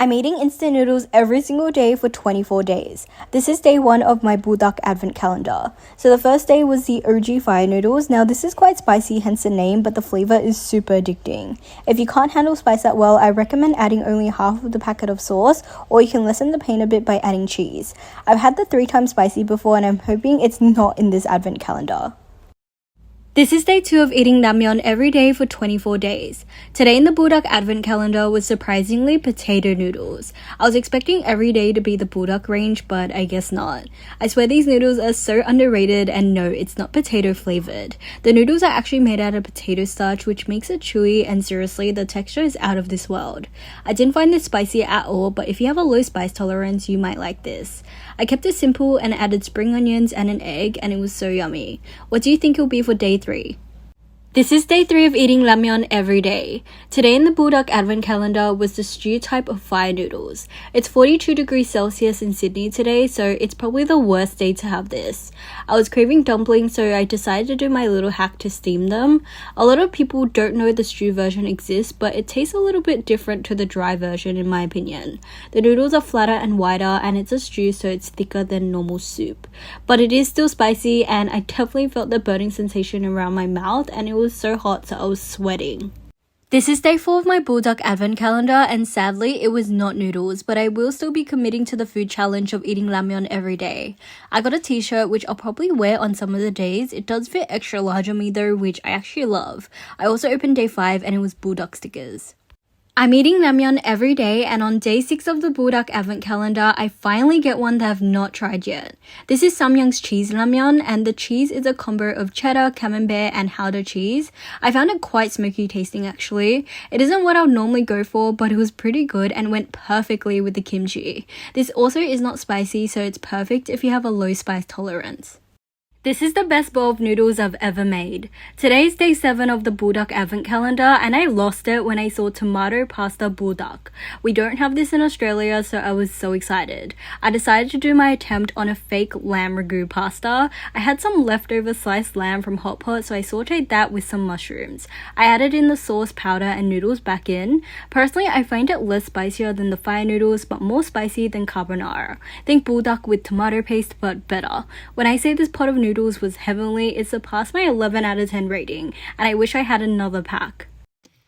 I'm eating instant noodles every single day for 24 days. This is day 1 of my buldak advent calendar. So the first day was the OG fire noodles. Now this is quite spicy, hence the name, but the flavor is super addicting. If you can't handle spice that well, I recommend adding only half of the packet of sauce, or you can lessen the pain a bit by adding cheese. I've had the 3 times spicy before and I'm hoping it's not in this advent calendar. This is day 2 of eating ramyeon every day for 24 days. Today in the buldak advent calendar was surprisingly potato noodles. I was expecting every day to be the buldak range, but I guess not. I swear these noodles are so underrated, and no, it's not potato flavored. The noodles are actually made out of potato starch, which makes it chewy, and seriously, the texture is out of this world. I didn't find this spicy at all, but if you have a low spice tolerance, you might like this. I kept it simple and added spring onions and an egg, and it was so yummy. What do you think it will be for day 3? This is day 3 of eating ramyeon every day. Today in the buldak advent calendar was the stew type of fire noodles. It's 42 degrees Celsius in Sydney today, so it's probably the worst day to have this. I was craving dumplings, so I decided to do my little hack to steam them. A lot of people don't know the stew version exists, but it tastes a little bit different to the dry version in my opinion. The noodles are flatter and wider, and it's a stew, so it's thicker than normal soup. But it is still spicy, and I definitely felt the burning sensation around my mouth, and it was so hot, so I was sweating. This is day 4 of my buldak advent calendar, and sadly it was not noodles, but I will still be committing to the food challenge of eating ramyeon every day. I got a t-shirt which I'll probably wear on some of the days. It does fit extra large on me though, which I actually love. I also opened day 5 and it was buldak stickers. I'm eating ramyeon every day, and on day 6 of the buldak advent calendar, I finally get one that I've not tried yet. This is Samyang's cheese ramyeon, and the cheese is a combo of cheddar, camembert, and Gouda cheese. I found it quite smoky tasting actually. It isn't what I would normally go for, but it was pretty good and went perfectly with the kimchi. This also is not spicy, so it's perfect if you have a low spice tolerance. This is the best bowl of noodles I've ever made. Today is day 7 of the buldak advent calendar, and I lost it when I saw tomato pasta buldak. We don't have this in Australia, so I was so excited. I decided to do my attempt on a fake lamb ragu pasta. I had some leftover sliced lamb from hot pot, so I sauteed that with some mushrooms. I added in the sauce, powder, and noodles back in. Personally, I find it less spicier than the fire noodles, but more spicy than carbonara. Think buldak with tomato paste, but better. When I say this pot of noodles was heavenly, it surpassed my 11 out of 10 rating, and I wish I had another pack.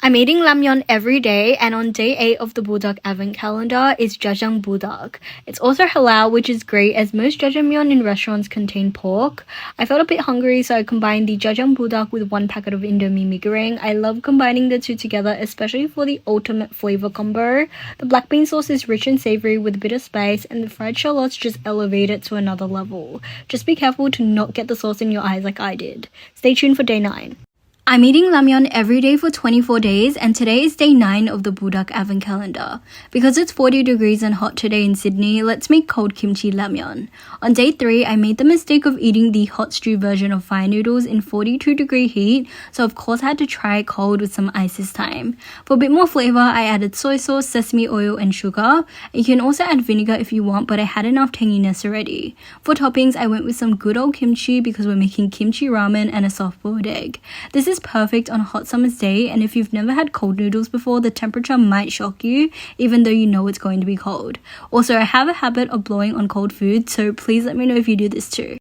I'm eating ramyeon every day, and on day 8 of the buldak advent calendar is jajang buldak. It's also halal, which is great as most jajangmyeon in restaurants contain pork. I felt a bit hungry, so I combined the jajang buldak with 1 packet of Indomie mee goreng. I love combining the two together, especially for the ultimate flavor combo. The black bean sauce is rich and savory with a bit of spice, and the fried shallots just elevate it to another level. Just be careful to not get the sauce in your eyes like I did. Stay tuned for day 9. I'm eating ramyeon every day for 24 days, and today is day 9 of the buldak advent calendar. Because it's 40 degrees and hot today in Sydney, let's make cold kimchi ramyeon. On day 3, I made the mistake of eating the hot stew version of fire noodles in 42 degree heat, so of course I had to try it cold with some ice this time. For a bit more flavor, I added soy sauce, sesame oil, and sugar. You can also add vinegar if you want, but I had enough tanginess already. For toppings, I went with some good old kimchi because we're making kimchi ramen and a soft-boiled egg. This is perfect on a hot summer's day, and if you've never had cold noodles before, the temperature might shock you, even though you know it's going to be cold. Also, I have a habit of blowing on cold food, so please let me know if you do this too.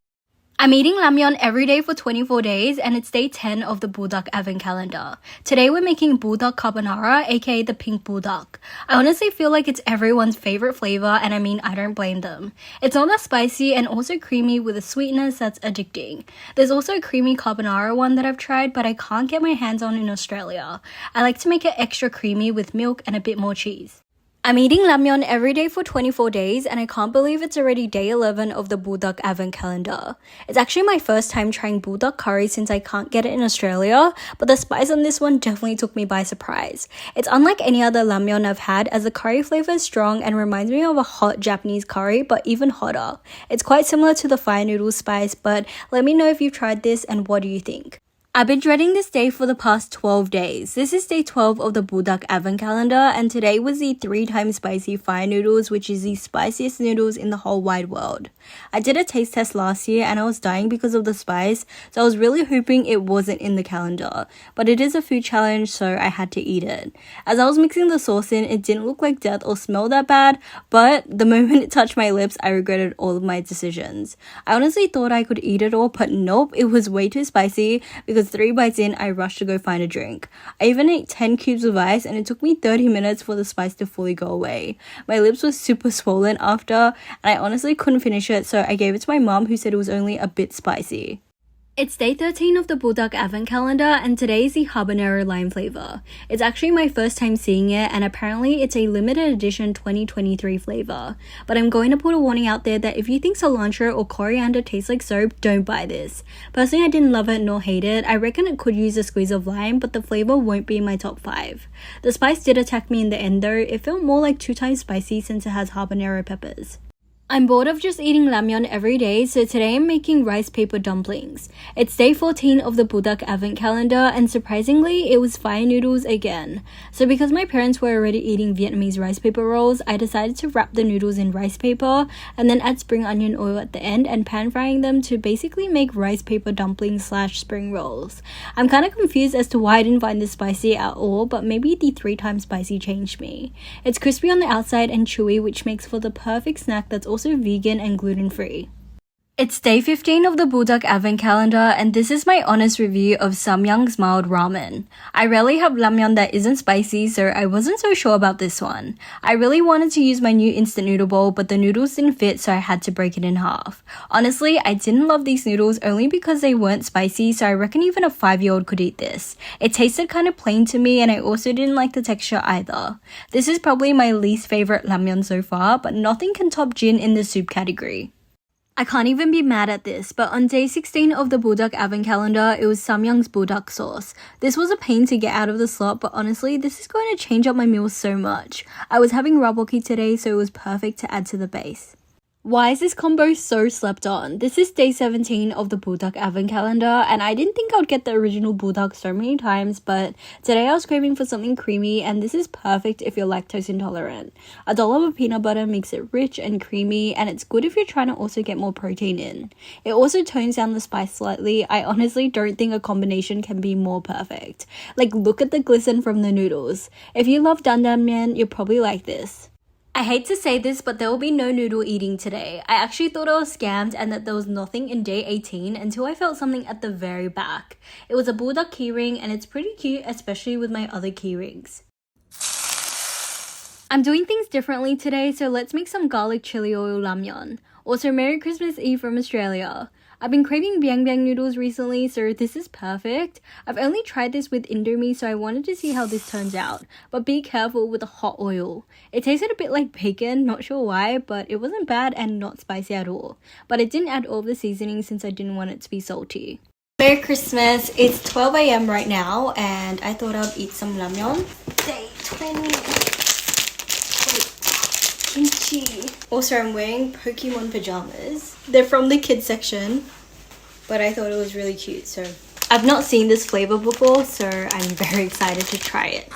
I'm eating ramyeon every day for 24 days, and it's day 10 of the buldak advent calendar. Today we're making buldak carbonara, aka the pink buldak. I honestly feel like it's everyone's favorite flavor, and I mean, I don't blame them. It's not that spicy and also creamy with a sweetness that's addicting. There's also a creamy carbonara one that I've tried, but I can't get my hands on in Australia. I like to make it extra creamy with milk and a bit more cheese. I'm eating ramyeon every day for 24 days, and I can't believe it's already day 11 of the buldak advent calendar. It's actually my first time trying buldak curry since I can't get it in Australia, but the spice on this one definitely took me by surprise. It's unlike any other ramyeon I've had, as the curry flavor is strong and reminds me of a hot Japanese curry, but even hotter. It's quite similar to the fire noodle spice, but let me know if you've tried this and what do you think. I've been dreading this day for the past 12 days. This is day 12 of the buldak advent calendar, and today was the 3 times spicy fire noodles, which is the spiciest noodles in the whole wide world. I did a taste test last year and I was dying because of the spice, so I was really hoping it wasn't in the calendar. But it is a food challenge, so I had to eat it. As I was mixing the sauce in, it didn't look like death or smell that bad, but the moment it touched my lips, I regretted all of my decisions. I honestly thought I could eat it all, but nope, it was way too spicy because 3 bites in, I rushed to go find a drink. I even ate 10 cubes of ice and it took me 30 minutes for the spice to fully go away. My lips were super swollen after, and I honestly couldn't finish it, so I gave it to my mom, who said it was only a bit spicy. It's day 13 of the buldak advent calendar, and today is the habanero lime flavor. It's actually my first time seeing it, and apparently it's a limited edition 2023 flavor. But I'm going to put a warning out there that if you think cilantro or coriander tastes like soap, don't buy this. Personally, I didn't love it nor hate it. I reckon it could use a squeeze of lime, but the flavor won't be in my top 5. The spice did attack me in the end though. It felt more like 2 times spicy since it has habanero peppers. I'm bored of just eating ramyeon every day, so today I'm making rice paper dumplings. It's day 14 of the buldak advent calendar, and surprisingly, it was fire noodles again. So because my parents were already eating Vietnamese rice paper rolls, I decided to wrap the noodles in rice paper and then add spring onion oil at the end and pan frying them to basically make rice paper dumplings / spring rolls. I'm kind of confused as to why I didn't find this spicy at all, but maybe the 3 times spicy changed me. It's crispy on the outside and chewy, which makes for the perfect snack that's also vegan and gluten-free. It's day 15 of the buldak advent calendar, and this is my honest review of Samyang's mild ramen. I rarely have ramyeon that isn't spicy, so I wasn't so sure about this one. I really wanted to use my new instant noodle bowl, but the noodles didn't fit, so I had to break it in half. Honestly, I didn't love these noodles only because they weren't spicy, so I reckon even a 5-year-old could eat this. It tasted kind of plain to me, and I also didn't like the texture either. This is probably my least favorite ramyeon so far, but nothing can top Jin in the soup category. I can't even be mad at this, but on day 16 of the buldak advent calendar, it was Samyang's buldak sauce. This was a pain to get out of the slot, but honestly, this is going to change up my meals so much. I was having raboki today, so it was perfect to add to the base. Why is this combo so slept on? This is day 17 of the buldak advent calendar, and I didn't think I would get the original buldak so many times, but today I was craving for something creamy, and this is perfect if you're lactose intolerant. A dollop of peanut butter makes it rich and creamy, and it's good if you're trying to also get more protein in. It also tones down the spice slightly. I honestly don't think a combination can be more perfect. Like, look at the glisten from the noodles. If you love dandanmen, you'll probably like this. I hate to say this, but there will be no noodle eating today. I actually thought I was scammed and that there was nothing in day 18 until I felt something at the very back. It was a buldak keyring, and it's pretty cute, especially with my other keyrings. I'm doing things differently today, so let's make some garlic chili oil ramyeon. Also, Merry Christmas Eve from Australia. I've been craving biang biang noodles recently, so this is perfect. I've only tried this with Indomie, so I wanted to see how this turns out. But be careful with the hot oil. It tasted a bit like bacon, not sure why, but it wasn't bad and not spicy at all. But I didn't add all of the seasoning since I didn't want it to be salty. Merry Christmas! It's 12 AM right now, and I thought I'd eat some ramyeon. Day 20. Kimchi. Also, I'm wearing Pokemon pajamas. They're from the kids section, but I thought it was really cute, so I've not seen this flavor before, so I'm very excited to try it.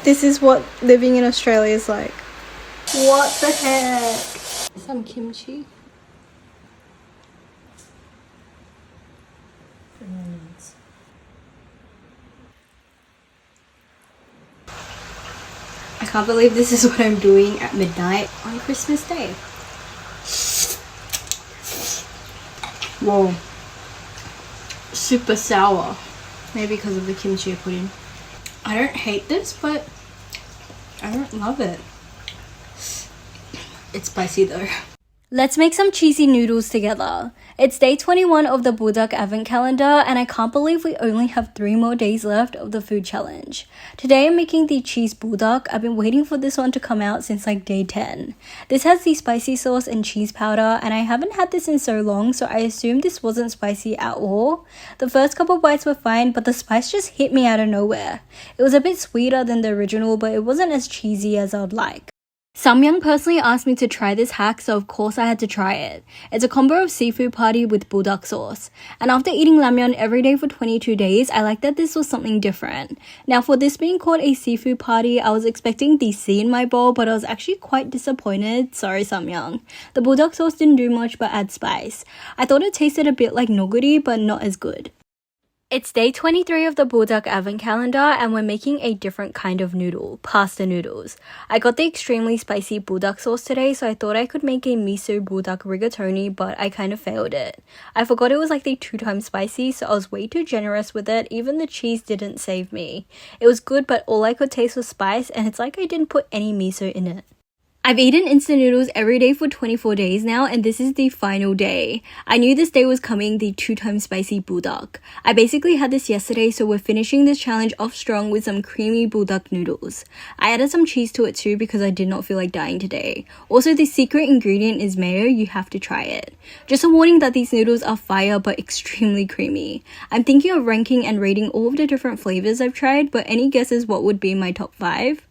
This is what living in Australia is like. What the heck? Some kimchi. I can't believe this is what I'm doing at midnight on Christmas Day. Whoa. Super sour. Maybe because of the kimchi I put in. I don't hate this, but I don't love it. It's spicy though. Let's make some cheesy noodles together. It's day 21 of the buldak advent calendar, and I can't believe we only have 3 more days left of the food challenge. Today I'm making the cheese buldak. I've been waiting for this one to come out since like day 10. This has the spicy sauce and cheese powder, and I haven't had this in so long, so I assumed this wasn't spicy at all. The first couple bites were fine, but the spice just hit me out of nowhere. It was a bit sweeter than the original, but it wasn't as cheesy as I'd like. Samyang personally asked me to try this hack, so of course I had to try it. It's a combo of seafood patty with buldak sauce. And after eating ramyeon every day for 22 days, I liked that this was something different. Now for this being called a seafood patty, I was expecting DC in my bowl, but I was actually quite disappointed. Sorry Samyang. The buldak sauce didn't do much but add spice. I thought it tasted a bit like noguri, but not as good. It's day 23 of the buldak advent calendar and we're making a different kind of noodle, pasta noodles. I got the extremely spicy buldak sauce today, so I thought I could make a miso buldak rigatoni, but I kind of failed it. I forgot it was like the 2 times spicy, so I was way too generous with it. Even the cheese didn't save me. It was good, but all I could taste was spice, and it's like I didn't put any miso in it. I've eaten instant noodles every day for 24 days now, and this is the final day. I knew this day was coming, the 2 times spicy buldak. I basically had this yesterday, so we're finishing this challenge off strong with some creamy buldak noodles. I added some cheese to it too because I did not feel like dying today. Also, the secret ingredient is mayo. You have to try it. Just a warning that these noodles are fire but extremely creamy. I'm thinking of ranking and rating all of the different flavors I've tried, but any guesses what would be my top 5?